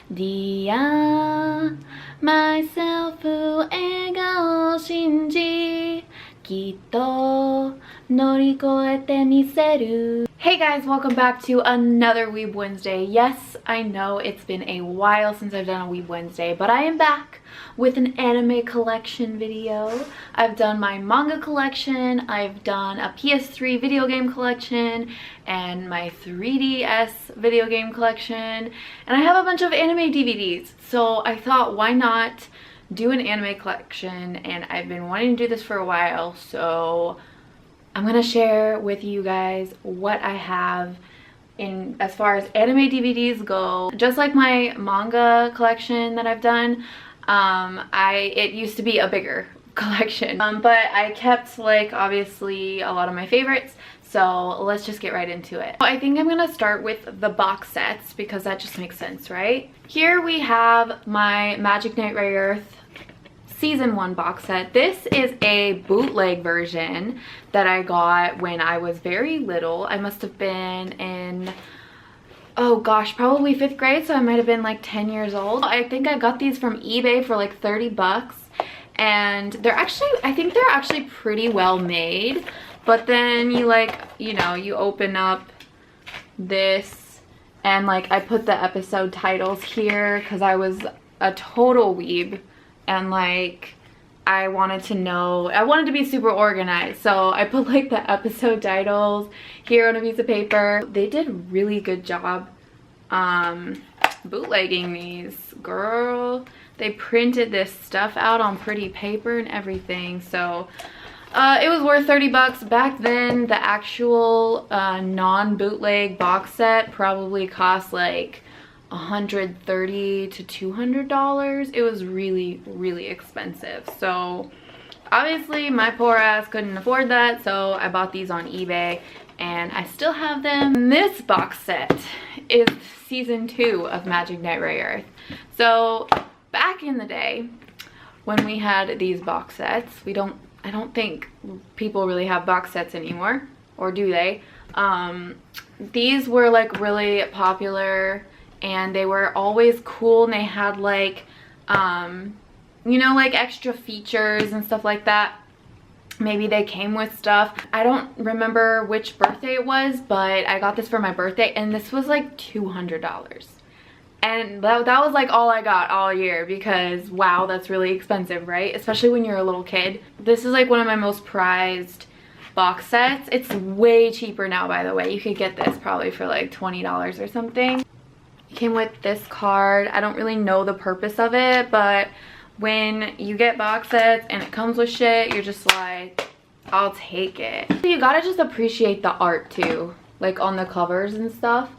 Dear myself 笑顔を信じきっと乗り越えてみせる Hey guys, welcome back to another Weeb Wednesday. Yes, I know it's been a while since I've done a Weeb Wednesday, but I am back with an anime collection video. I've done my manga collection, I've done a PS3 video game collection, and my 3DS video game collection, and I have a bunch of anime DVDs. So I thought, why not do an anime collection? And I've been wanting to do this for a while, so I'm gonna share with you guys what I have in as far as anime DVDs go. Just like my manga collection that I've done, it used to be a bigger collection, but I kept like obviously a lot of my favorites, so let's just get right into it. I think I'm gonna start with the box sets because that just makes sense, right? Here we have my Magic Knight Rayearth Season 1 box set. This is a bootleg version that I got when I was very little. I must have been in, oh gosh, probably 5th grade, so I might have been like 10 years old. I think I got these from eBay for like 30 bucks, and they're actually, I think they're actually pretty well made, but then you like, you know, you open up this and like I put the episode titles here because I was a total weeb. And like I wanted to be super organized, so I put like the episode titles here on a piece of paper. They did a really good job bootlegging these, girl. They printed this stuff out on pretty paper and everything, so it was worth 30 bucks. Back then the actual non-bootleg box set probably cost like $130 to $200. It was really expensive, so obviously my poor ass couldn't afford that, so I bought these on eBay and I still have them. This box set is season 2 of Magic Knight Rayearth. So back in the day when we had these box sets, I don't think people really have box sets anymore, or do they? These were like really popular and they were always cool, and they had like you know, like extra features and stuff like that. Maybe they came with stuff. I don't remember which birthday it was, but I got this for my birthday and this was like $200, and that was like all I got all year, because wow, that's really expensive, right? Especially when you're a little kid. This is like one of my most prized box sets. It's way cheaper now, by the way. You could get this probably for like $20 or something. It came with this card. I don't really know the purpose of it, but when you get box sets and it comes with shit, you're just like, I'll take it. You gotta just appreciate the art too, like on the covers and stuff.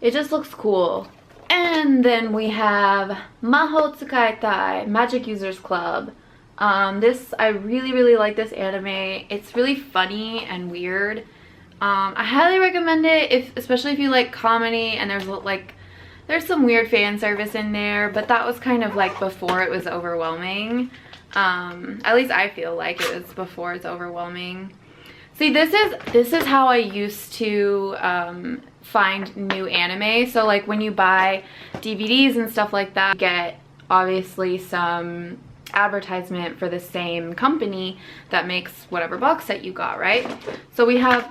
It just looks cool. And then we have Maho Tsukaitai Magic Users Club. This, I really like this anime. It's really funny and weird. I highly recommend it, especially if you like comedy, and there's some weird fan service in there, but that was kind of like before it was overwhelming. At least I feel like it was before it's overwhelming. See, this is how I used to find new anime. So like when you buy DVDs and stuff like that, you get obviously some advertisement for the same company that makes whatever box set you got, right? So we have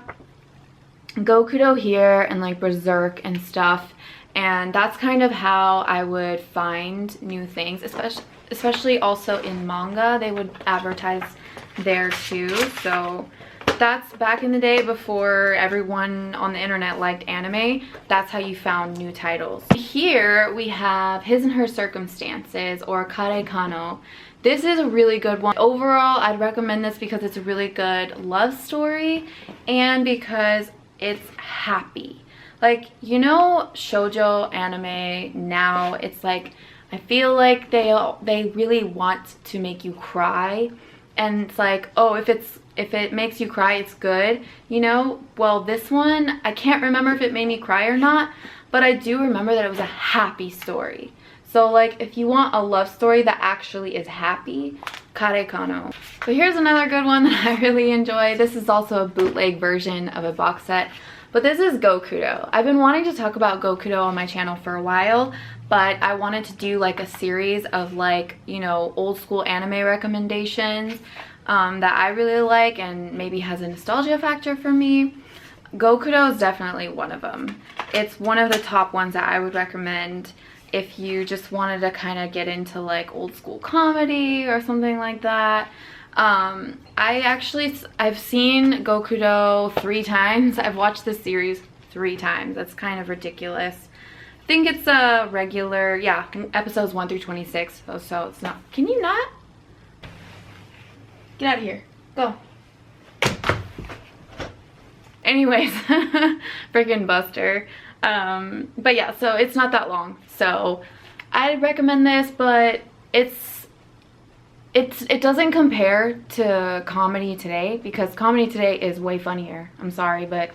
Gokudo here and like Berserk and stuff. And that's kind of how I would find new things, especially also in manga. They would advertise there too. So that's back in the day before everyone on the internet liked anime. That's how you found new titles. Here we have His and Her Circumstances, or Kare Kano. This is a really good one. Overall, I'd recommend this because it's a really good love story and because it's happy. Like, you know, shoujo anime now, it's like, I feel like they really want to make you cry, and it's like, oh, if it makes you cry, it's good, you know? Well, this one, I can't remember if it made me cry or not, but I do remember that it was a happy story. So like, if you want a love story that actually is happy, Kare Kano. So here's another good one that I really enjoy. This is also a bootleg version of a box set. but this is Gokudo. I've been wanting to talk about Gokudo on my channel for a while, but I wanted to do like a series of like, you know, old school anime recommendations that I really like and maybe has a nostalgia factor for me. Gokudo is definitely one of them. It's one of the top ones that I would recommend if you just wanted to kind of get into like old school comedy or something like that. I've seen Gokudo 3 times. I've watched this series 3 times. That's kind of ridiculous. I think it's a regular, yeah, episodes 1 through 26. So it's not, can you not? Get out of here. Go. Anyways, freaking Buster. But yeah, so it's not that long. So I'd recommend this, but it doesn't compare to comedy today, because comedy today is way funnier. I'm sorry, but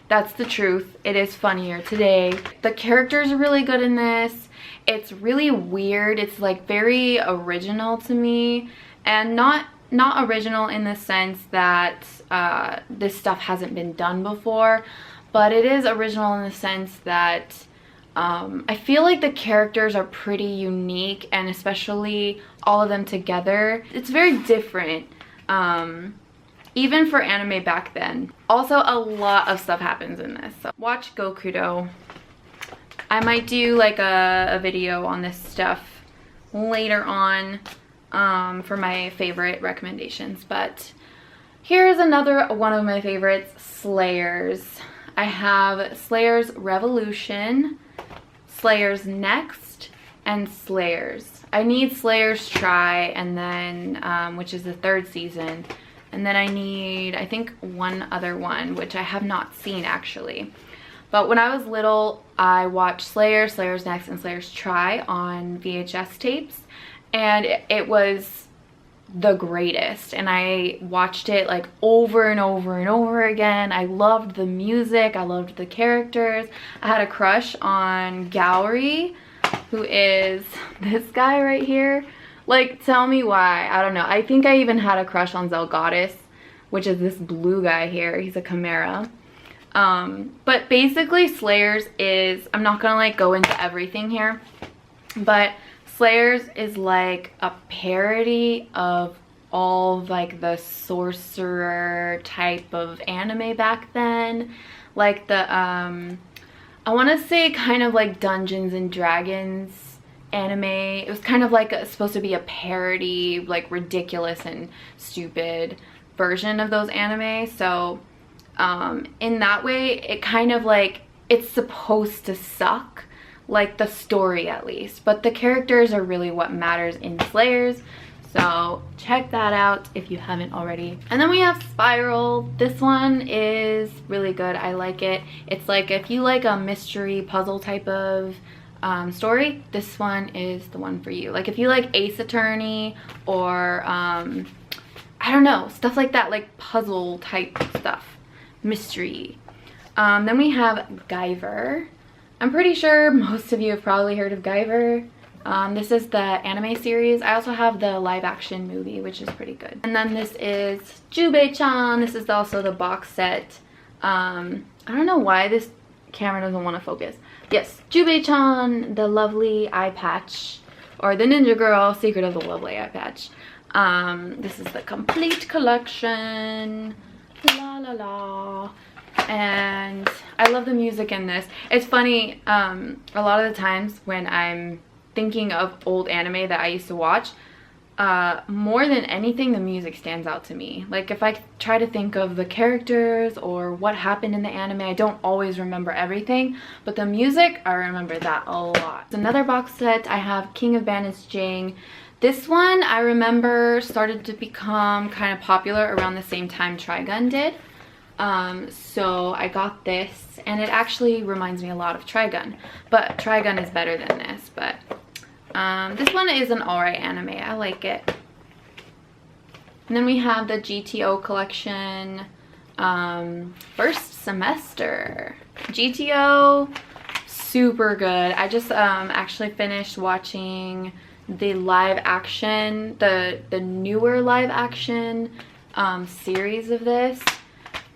that's the truth. It is funnier today. The characters are really good in this. It's really weird. It's like very original to me, and not original in the sense that this stuff hasn't been done before, but it is original in the sense that I feel like the characters are pretty unique, and especially all of them together. It's very different, even for anime back then. Also, a lot of stuff happens in this. So watch Gokudo. I might do like a video on this stuff later on for my favorite recommendations. But here's another one of my favorites, Slayers. I have Slayers Revolution, Slayers Next, and Slayers. I need Slayers Try, and then which is the 3rd season, and then I need, I think, one other one which I have not seen actually. But when I was little, I watched Slayers, Slayers Next, and Slayers Try on VHS tapes, and it was the greatest, and I watched it like over and over and over again. I loved the music, I loved the characters. I had a crush on Gowry, who is this guy right here. Like, tell me why. I don't know. I think I even had a crush on Zelgadis, which is this blue guy here. He's a chimera. But basically Slayers is, I'm not gonna like go into everything here, but Slayers is like a parody of all like the sorcerer type of anime back then. Like the, I want to say kind of like Dungeons and Dragons anime. It was kind of like supposed to be a parody, like ridiculous and stupid version of those anime. So in that way, it kind of like, it's supposed to suck. Like the story at least, but the characters are really what matters in Slayers, so check that out if you haven't already. And then we have Spiral. This one is really good. I like it. It's like, if you like a mystery puzzle type of story, this one is the one for you. Like if you like Ace Attorney or I don't know, stuff like that, like puzzle type stuff, mystery. Then we have Guyver. I'm pretty sure most of you have probably heard of Guyver. This is the anime series. I also have the live action movie, which is pretty good. And then this is Jubei-chan. This is also the box set. I don't know why this camera doesn't want to focus. Yes, Jubei-chan, the lovely eye patch, or the ninja girl, secret of the lovely eye patch. This is the complete collection. La la la. And I love the music in this. It's funny, a lot of the times when I'm thinking of old anime that I used to watch, more than anything, the music stands out to me. Like if I try to think of the characters or what happened in the anime, I don't always remember everything, but the music, I remember that a lot. Another box set, I have King of Bandits Jing. This one I remember started to become kind of popular around the same time Trigun did. So I got this, and it actually reminds me a lot of Trigun, but Trigun is better than this. But this one is an alright anime. I like it. And then we have the GTO collection, first semester. GTO, super good. I just actually finished watching the live action, the newer live action series of this.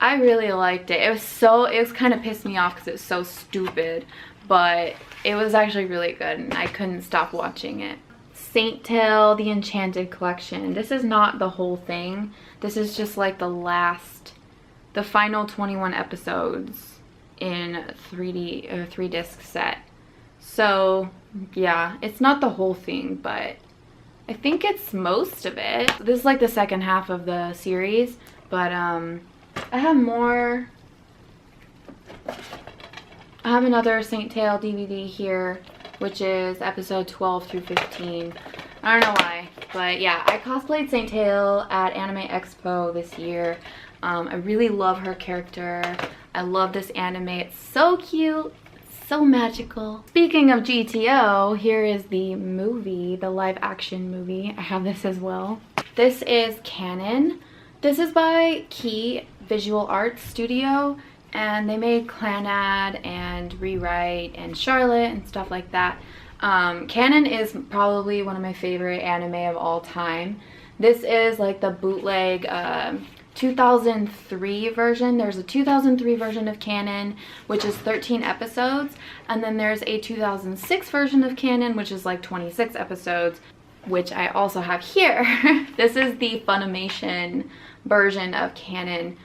I really liked it. It was kind of pissed me off because it's so stupid, but it was actually really good and I couldn't stop watching it. Saint Tail, the Enchanted Collection. This is not the whole thing. This is just like the final 21 episodes in 3-disc set. So yeah, it's not the whole thing, but I think it's most of it. This is like the second half of the series, but I have more. I have another Saint Tail DVD here, which is episode 12 through 15. I don't know why, but yeah, I cosplayed Saint Tail at Anime Expo this year. I really love her character. I love this anime. It's so cute, so magical. Speaking of GTO, here is the movie, the live action movie. I have this as well. This is canon. This is by Key Visual Arts Studio, and they made Clannad and Rewrite and Charlotte and stuff like that. Canon is probably one of my favorite anime of all time. This is like the bootleg 2003 version. There's a 2003 version of Canon, which is 13 episodes, and then there's a 2006 version of Canon, which is like 26 episodes, which I also have here. This is the Funimation version of Canon.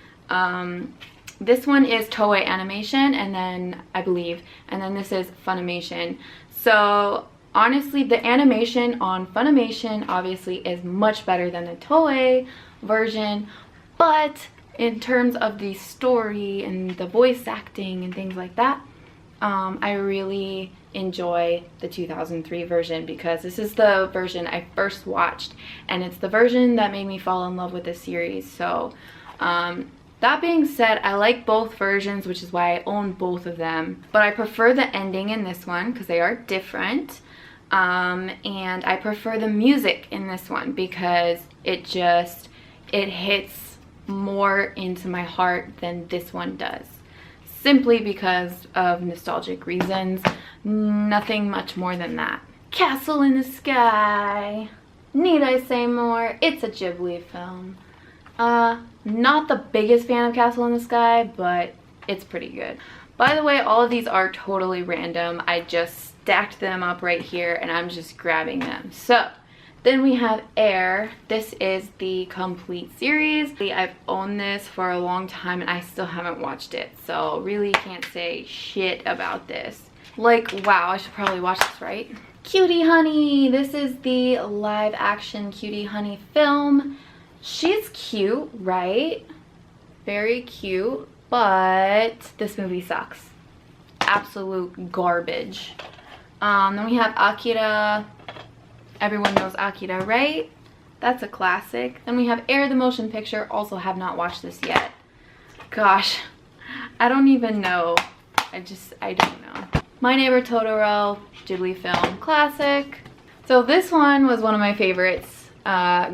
This one is Toei Animation, and then I believe, and then this is Funimation. So honestly, the animation on Funimation obviously is much better than the Toei version, but in terms of the story and the voice acting and things like that, I really enjoy the 2003 version because this is the version I first watched, and it's the version that made me fall in love with the series. So that being said, I like both versions, which is why I own both of them, but I prefer the ending in this one because they are different. And I prefer the music in this one because it hits more into my heart than this one does, simply because of nostalgic reasons. Nothing much more than that. Castle in the Sky. Need I say more? It's a Ghibli film. Not the biggest fan of Castle in the Sky, but it's pretty good. By the way, all of these are totally random. I just stacked them up right here and I'm just grabbing them. So then we have Air. This is the complete series. I've owned this for a long time and I still haven't watched it, so really can't say shit about this. Like, wow, I should probably watch this, right? Cutie Honey. This is the live action Cutie Honey film. She's cute, right? Very cute, but this movie sucks. Absolute garbage. Then we have Akira. Everyone knows Akira, right? That's a classic. Then we have Air the Motion Picture. Also have not watched this yet. Gosh, I don't even know. I don't know. My Neighbor Totoro, Ghibli film, classic. So this one was one of my favorites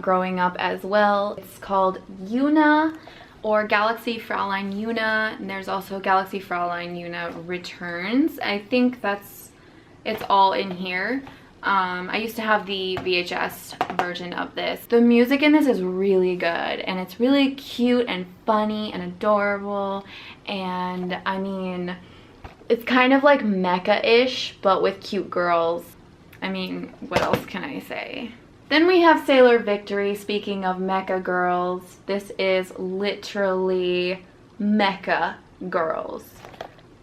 growing up as well. It's called Yuna, or Galaxy Fraulein Yuna, and there's also Galaxy Fraulein Yuna Returns. I think it's all in here. I used to have the VHS version of this. The music in this is really good, and it's really cute and funny and adorable, and I mean, it's kind of like mecha-ish, but with cute girls. I mean, what else can I say? Then we have Sailor Victory. Speaking of mecha girls, this is literally mecha girls.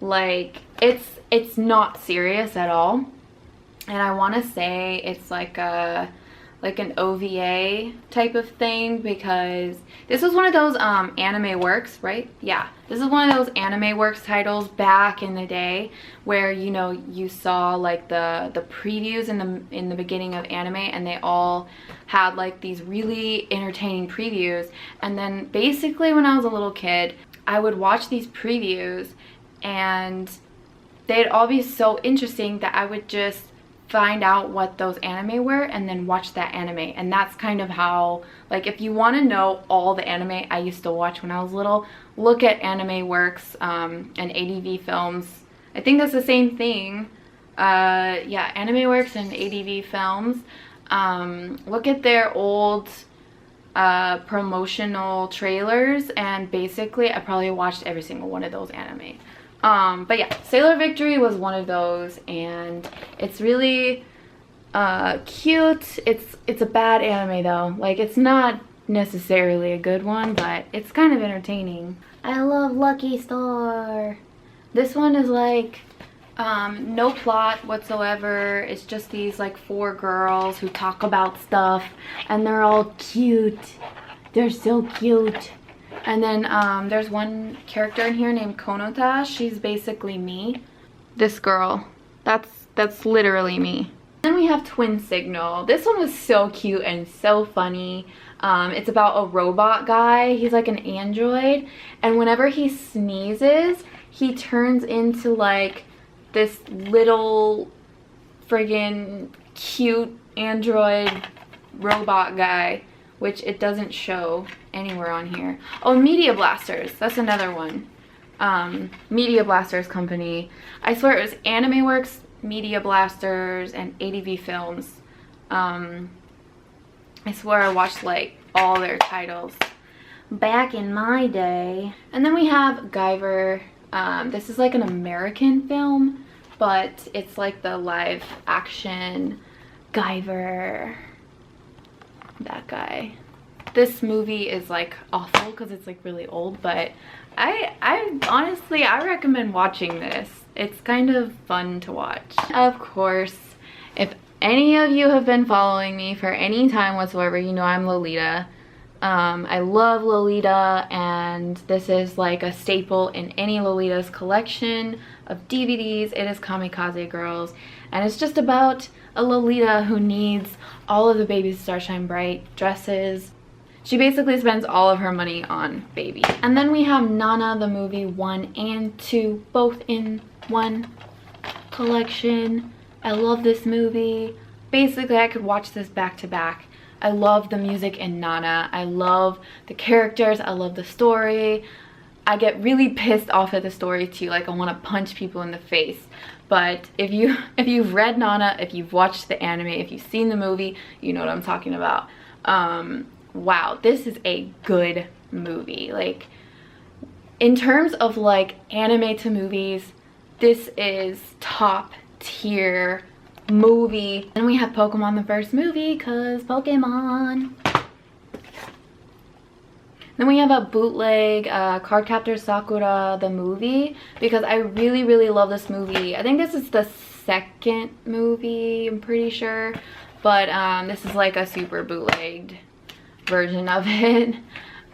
Like, it's not serious at all. And I want to say it's like an OVA type of thing, because this was one of those anime works, right? Yeah, this is one of those anime works titles back in the day where, you know, you saw like the previews in the beginning of anime, and they all had like these really entertaining previews. And then basically when I was a little kid, I would watch these previews and they'd all be so interesting that I would just find out what those anime were and then watch that anime. And that's kind of how, like, if you want to know all the anime I used to watch when I was little, look at Anime Works and ADV Films. I think that's the same thing. Yeah, Anime Works and ADV Films. Look at their old promotional trailers, and basically I probably watched every single one of those anime. But yeah, Sailor Victory was one of those, and it's really cute. It's a bad anime though. Like, it's not necessarily a good one, but it's kind of entertaining. I love Lucky Star. This one is like no plot whatsoever. It's just these like 4 girls who talk about stuff, and they're all cute. They're so cute. And then there's one character in here named Konota. She's basically me. This girl. That's literally me. Then we have Twin Signal. This one was so cute and so funny. It's about a robot guy. He's like an android, and whenever he sneezes, he turns into like this little friggin' cute android robot guy, which it doesn't show anywhere on here. Oh, Media Blasters. That's another one. Media Blasters Company. I swear it was Anime Works, Media Blasters, and ADV Films. I swear I watched like all their titles back in my day. And then we have Guyver. This is like an American film, but it's like the live action Guyver. That guy. This movie is like awful because it's like really old, but I honestly, I recommend watching this. It's kind of fun to watch. Of course, if any of you have been following me for any time whatsoever, you know I'm Lolita. I love Lolita, and this is like a staple in any Lolita's collection of DVDs. It is Kamikaze Girls, and it's just about a Lolita who needs all of the baby's Starshine Bright dresses. She basically spends all of her money on baby. And then we have Nana the movie 1 and 2, both in one collection. I love this movie. Basically, I could watch this back to back. I love the music in Nana. I love the characters. I love the story. I get really pissed off at the story too. Like, I want to punch people in the face. But if you've read Nana, if you've watched the anime, if you've seen the movie, you know what I'm talking about. Wow, this is a good movie. Like, in terms of like anime to movies, this is top tier movie. And we have Pokemon the first movie, cause Pokemon. Then we have a bootleg Cardcaptor Sakura the movie, because I really love this movie. I think this is the second movie, I'm pretty sure, but this is like a super bootlegged version of it.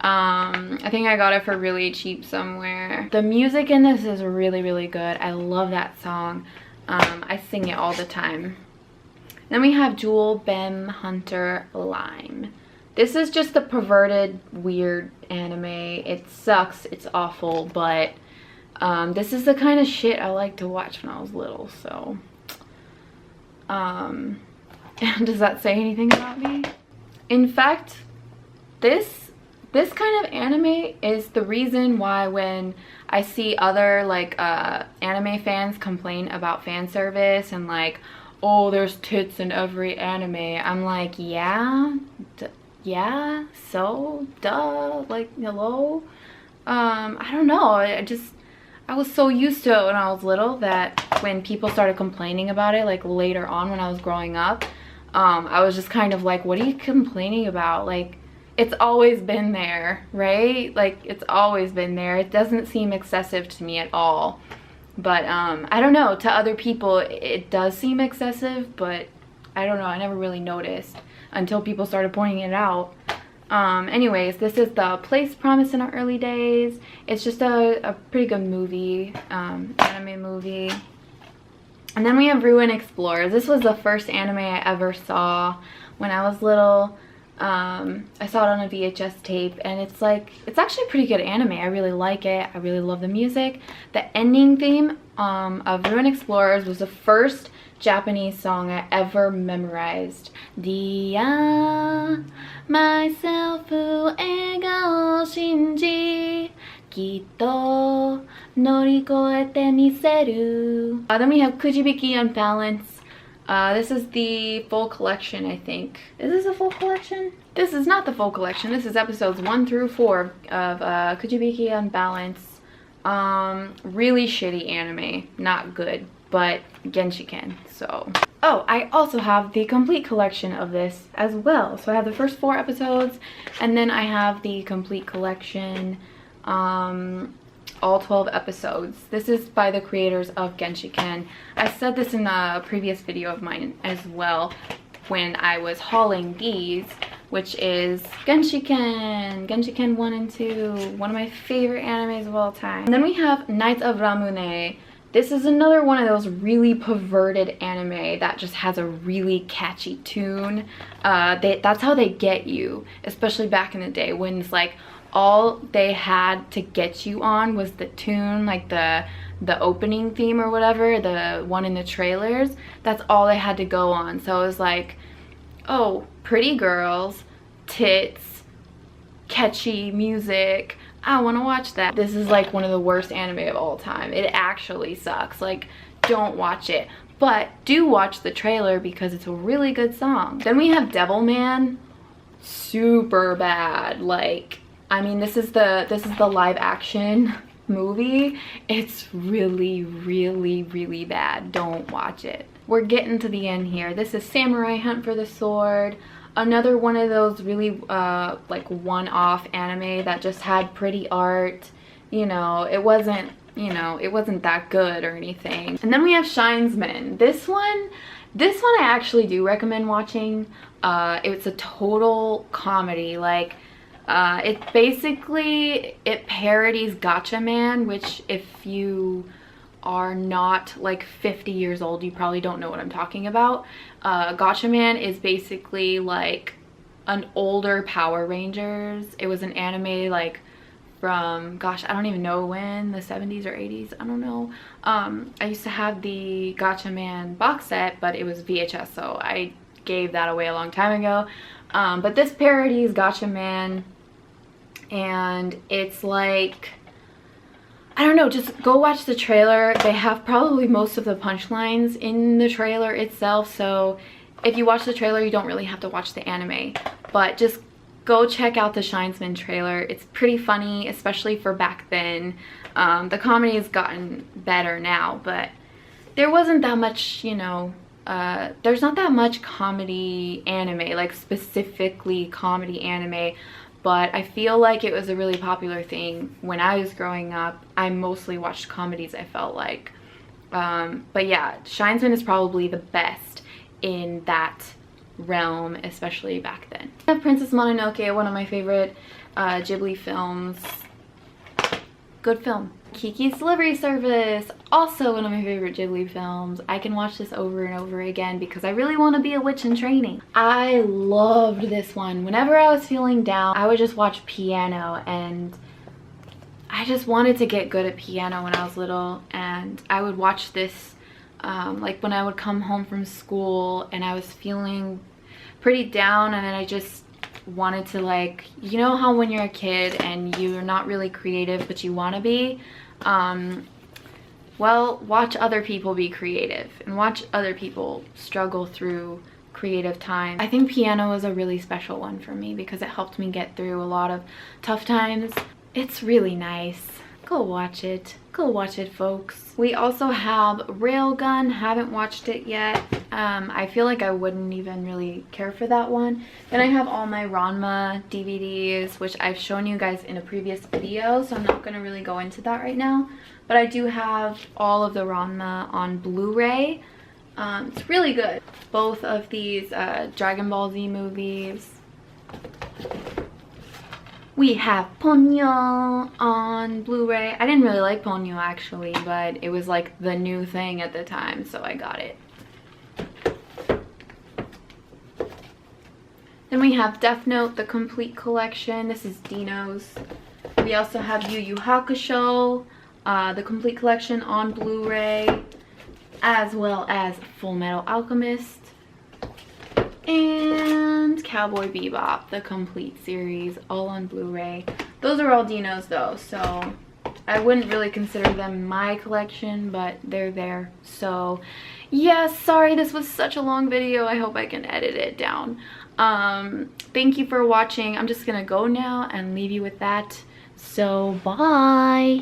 I think I got it for really cheap somewhere. The music in this is really good. I love that song. I sing it all the time. Then we have Jewel Bem Hunter Lime. This is just a perverted, weird anime. It sucks, it's awful, but this is the kind of shit I liked to watch when I was little, so does that say anything about me? In fact, this kind of anime is the reason why when I see other like anime fans complain about fan service and like, oh, there's tits in every anime, I'm like, yeah, yeah, so duh, like, hello. I don't know, I was so used to it when I was little that when people started complaining about it, like later on when I was growing up, I was just kind of like, what are you complaining about? Like, it's always been there, right? Like, it's always been there. It doesn't seem excessive to me at all. But I don't know, to other people it does seem excessive, but I don't know, I never really noticed until people started pointing it out. Anyways, this is the Place Promised in Our Early Days. It's just a pretty good movie, anime movie. And then we have Ruin Explorers. This was the first anime I ever saw when I was little. I saw it on a VHS tape, and it's actually a pretty good anime. I really like it. I really love the music. The ending theme of Ruin Explorers was the first Japanese song I ever memorized. Dia myself ega o shinji kitto norikoete miseru. Then we have Kujibiki Unbalance. This is the full collection, I think. Is this a full collection? This is not the full collection. This is episodes 1 through 4 of Kujibiki Unbalance. Really shitty anime. Not good, but Genshiken, so. Oh, I also have the complete collection of this as well. So I have the first 4 episodes, and then I have the complete collection, all 12 episodes. This is by the creators of Genshiken. I said this in a previous video of mine as well when I was hauling these, which is Genshiken 1 and 2, one of my favorite animes of all time. And then we have Knights of Ramune. This is another one of those really perverted anime that just has a really catchy tune. That's how they get you, especially back in the day when it's like all they had to get you on was the tune, like the opening theme or whatever, the one in the trailers. That's all they had to go on. So it was like, oh, pretty girls, tits, catchy music, I want to watch that. This is like one of the worst anime of all time. It actually sucks. Like, don't watch it, but do watch the trailer because it's a really good song. Then we have Devilman. Super bad. Like, I mean, this is the live action movie. It's really, really, really bad. Don't watch it. We're getting to the end here. This is Samurai Hunt for the Sword. Another one of those really like one-off anime that just had pretty art. You know, it wasn't that good or anything. And then we have Shinesman. This one I actually do recommend watching. It's a total comedy. Like, it parodies Gatchaman, which if you are not like 50 years old, you probably don't know what I'm talking about. Gatchaman is basically like an older Power Rangers. It was an anime like from, gosh, I don't even know when, the 70s or 80s, I don't know. I used to have the Gatchaman box set, but it was VHS, so I gave that away a long time ago. But this parodies Gatchaman, and it's like, I don't know, just go watch the trailer. They have probably most of the punchlines in the trailer itself, so if you watch the trailer, you don't really have to watch the anime. But just go check out the Shinesman trailer. It's pretty funny, especially for back then. The comedy has gotten better now, but there wasn't that much, you know, there's not that much comedy anime, like specifically comedy anime. But I feel like it was a really popular thing when I was growing up. I mostly watched comedies, I felt like. But yeah, Shinesman is probably the best in that realm, especially back then. I have Princess Mononoke, one of my favorite Ghibli films. Good film. Kiki's Delivery Service, also one of my favorite Ghibli films. I can watch this over and over again because I really want to be a witch in training. I loved this one. Whenever I was feeling down, I would just watch piano, and I just wanted to get good at piano when I was little, and I would watch this like when I would come home from school and I was feeling pretty down, and then I just wanted to, like, you know how when you're a kid and you're not really creative but you want to be? Well, watch other people be creative and watch other people struggle through creative time. I think piano was a really special one for me because it helped me get through a lot of tough times. It's really nice. Go watch it. Go watch it, folks. We also have Railgun. Haven't watched it yet. I feel like I wouldn't even really care for that one. Then I have all my Ranma DVDs, which I've shown you guys in a previous video, so I'm not going to really go into that right now. But I do have all of the Ranma on Blu-ray. It's really good. Both of these Dragon Ball Z movies. We have Ponyo on Blu-ray. I didn't really like Ponyo actually, but it was like the new thing at the time, so I got it. Then we have Death Note, the complete collection. This is Dino's. We also have Yu Yu Hakusho, the complete collection on Blu-ray, as well as Full Metal Alchemist. And Cowboy Bebop, the complete series, all on Blu-ray. Those are all Dino's though, so I wouldn't really consider them my collection, but they're there. So yeah, sorry this was such a long video. I hope I can edit it down. Thank you for watching. I'm just gonna go now and leave you with that. So bye.